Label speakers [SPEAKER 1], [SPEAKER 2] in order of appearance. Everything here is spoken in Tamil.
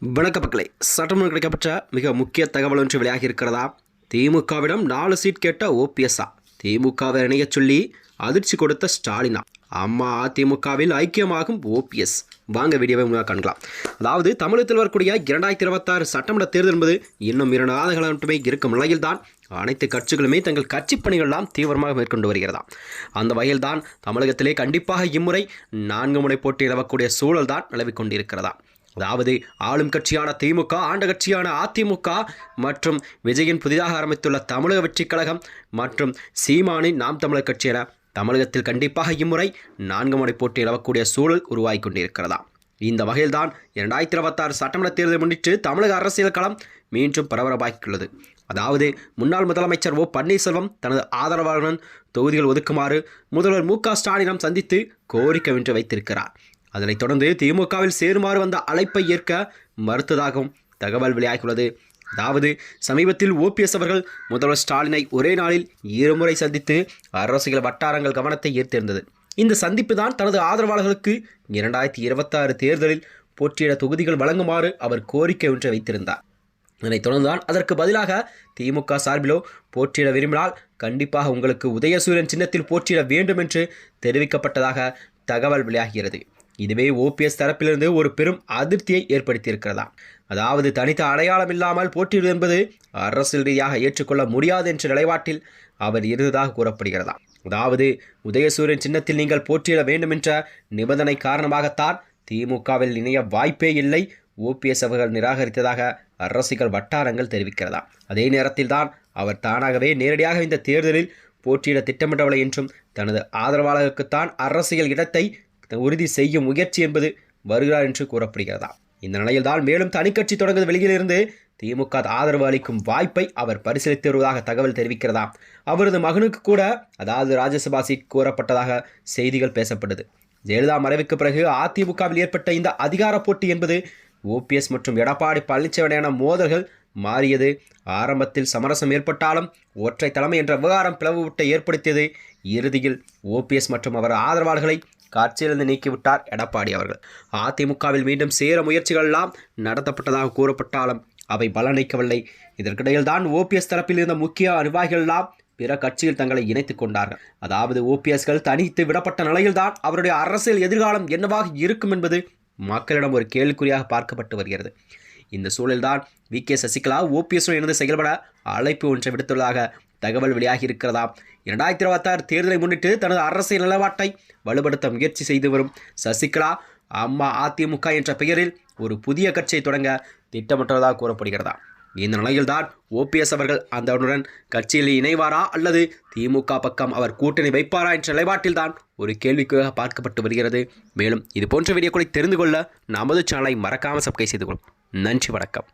[SPEAKER 1] வணக்க மக்களே, சட்டமன்றம் கிடைக்கப்பட்ட மிக முக்கிய தகவல் ஒன்று வெளியாகி இருக்கிறதா? திமுகவிடம் 4 சீட் கேட்ட ஓபிஎஸ்ஆ திமுகவை இணைய சொல்லி அதிர்ச்சி கொடுத்த ஸ்டாலினா? அம்மா அதிமுகவில் ஐக்கியமாகும் ஓபிஎஸ். வாங்க வீடியோவை முன்னாக காணலாம். அதாவது தமிழகத்தில் வரக்கூடிய 2026 சட்டமன்ற தேர்தல் என்பது இன்னும் 2 மாதங்கள் மட்டுமே இருக்கும் நிலையில்தான் அனைத்து கட்சிகளுமே தங்கள் கட்சி பணிகளெல்லாம் தீவிரமாக மேற்கொண்டு வருகிறதா. அந்த வகையில்தான் தமிழகத்திலே கண்டிப்பாக இம்முறை 4 முனை போட்டி நிலவக்கூடிய சூழல் தான் நிலவிக் கொண்டிருக்கிறதா. அதாவது ஆளும் கட்சியான திமுக, ஆண்ட கட்சியான அதிமுக மற்றும் விஜயின் புதிதாக ஆரம்பித்துள்ள தமிழக வெற்றிக் கழகம் மற்றும் சீமானின் நாம் தமிழர் கட்சி என தமிழகத்தில் கண்டிப்பாக இம்முறை 4 முனை போட்டி நிலவக்கூடிய சூழல் உருவாகி கொண்டிருக்கிறதா. இந்த வகையில்தான் 2026 சட்டமன்ற தேர்தலை முன்னிட்டு தமிழக அரசியல் களம் மீண்டும் பரபரப்பாகியுள்ளது. அதாவது முன்னாள் முதலமைச்சர் ஓ பன்னீர்செல்வம் தனது ஆதரவாளர்களுடன் தொகுதிகள் ஒதுக்குமாறு முதல்வர் மு க ஸ்டாலினம் சந்தித்து கோரிக்கை ஒன்று வைத்திருக்கிறார். அதனைத் தொடர்ந்து திமுகவில் சேருமாறு வந்த அழைப்பை ஏற்க மறுத்ததாகவும் தகவல் வெளியாகியுள்ளது. அதாவது சமீபத்தில் ஓபிஎஸ் அவர்கள் முதல்வர் ஸ்டாலினை ஒரே நாளில் 2 முறை சந்தித்து அரசியல் வட்டாரங்கள் கவனத்தை ஈர்த்திருந்தது. இந்த சந்திப்பு தான் தனது ஆதரவாளர்களுக்கு 2026 தேர்தலில் போட்டியிட தொகுதிகள் வழங்குமாறு அவர் கோரிக்கை ஒன்றை வைத்திருந்தார். இதனைத் தொடர்ந்துதான் அதற்கு பதிலாக திமுக சார்பிலோ போட்டியிட விரும்பினால் கண்டிப்பாக உங்களுக்கு உதயசூரியன் சின்னத்தில் போட்டியிட வேண்டும் என்று தெரிவிக்கப்பட்டதாக தகவல் வெளியாகிறது. இதுவே ஓபிஎஸ் தரப்பிலிருந்து ஒரு பெரும் அதிருப்தியை ஏற்படுத்தியிருக்கிறதா. அதாவது தனித்த அடையாளம் இல்லாமல் போட்டியிடுவது என்பது அரசியல் ரீதியாக ஏற்றுக்கொள்ள முடியாது என்ற நிலைப்பாட்டில் அவர் இருந்ததாக கூறப்படுகிறதா. அதாவது உதயசூரியன் சின்னத்தில் நீங்கள் போட்டியிட வேண்டும் என்ற நிபந்தனை காரணமாகத்தான் திமுகவில் இணைய வாய்ப்பே இல்லை ஓபிஎஸ் அவர்கள் நிராகரித்ததாக அரசியல் வட்டாரங்கள் தெரிவிக்கிறதா. அதே நேரத்தில் தான் அவர் தானாகவே நேரடியாக இந்த தேர்தலில் போட்டியிட திட்டமிடவில்லை என்றும் தனது ஆதரவாளர்களுக்குத்தான் அரசியல் இடத்தை உறுதி செய்யும் முயற்சி என்பது வருகிறார் என்று கூறப்படுகிறதா. இந்த நிலையில்தான் மேலும் தனிக்கட்சி தொடங்குவது வெளியிலிருந்து திமுக ஆதரவு அளிக்கும் வாய்ப்பை அவர் பரிசீலித்து வருவதாக தகவல் தெரிவிக்கிறதா. அவரது மகனுக்கு கூட அதாவது ராஜ்யசபா சீட் கோரப்பட்டதாக செய்திகள் பேசப்பட்டது. ஜெயலலிதா மறைவுக்கு பிறகு அதிமுகவில் ஏற்பட்ட இந்த அதிகார போட்டி என்பது ஓபிஎஸ் மற்றும் எடப்பாடி பழனிசாமியான மோதல்கள் மாறியது. ஆரம்பத்தில் சமரசம் ஏற்பட்டாலும் ஒற்றை தலைமை என்ற விவகாரம் பிளவுவிட்டை ஏற்படுத்தியது. இறுதியில் ஓபிஎஸ் மற்றும் அவர் ஆதரவாளர்களை கட்சியிலிருந்து நீக்கிவிட்டார் எடப்பாடி அவர்கள். அதிமுகவில் மீண்டும் சேர முயற்சிகள் எல்லாம் நடத்தப்பட்டதாக கூறப்பட்டாலும் அவை பலனளிக்கவில்லை. இதற்கிடையில் தான் ஓபிஎஸ் தரப்பில் இருந்த முக்கிய நிர்வாகிகள் எல்லாம் பிற கட்சியில் தங்களை இணைத்துக் கொண்டார்கள். அதாவது ஓபிஎஸ்கள் தனித்து விடப்பட்ட நிலையில்தான் அவருடைய அரசியல் எதிர்காலம் என்னவாக இருக்கும் என்பது மக்களிடம் ஒரு கேள்விக்குறியாக பார்க்கப்பட்டு வருகிறது. இந்த சூழல்தான் வி.கே. சசிகலா ஓபிஎஸ்ஸுடன் இணைந்து செயல்பட அழைப்பு ஒன்றை விடுத்துள்ளதாக தகவல் வெளியாகி இருக்கிறதா. 2026 தேர்தலை முன்னிட்டு தனது அரசியல் நிலப்பாட்டை வலுப்படுத்த முயற்சி செய்து வரும் சசிகலா அம்மா அதிமுக என்ற பெயரில் ஒரு புதிய கட்சியை தொடங்க திட்டமிட்டுள்ளதாக கூறப்படுகிறதா. இந்த நிலையில்தான் ஓபிஎஸ் அவர்கள் அதனுடன் கட்சியில் இணைவாரா அல்லது திமுக பக்கம் அவர் கூட்டணி வைப்பாரா என்ற நிலைப்பாட்டில் தான் ஒரு கேள்விக்காக பார்க்கப்பட்டு வருகிறது. மேலும் இது போன்ற வீடியோக்களை தெரிந்து கொள்ள நமது சேனலை மறக்காமல் சப்ஸ்கிரைப் செய்து கொள்ளும். நன்றி, வணக்கம்.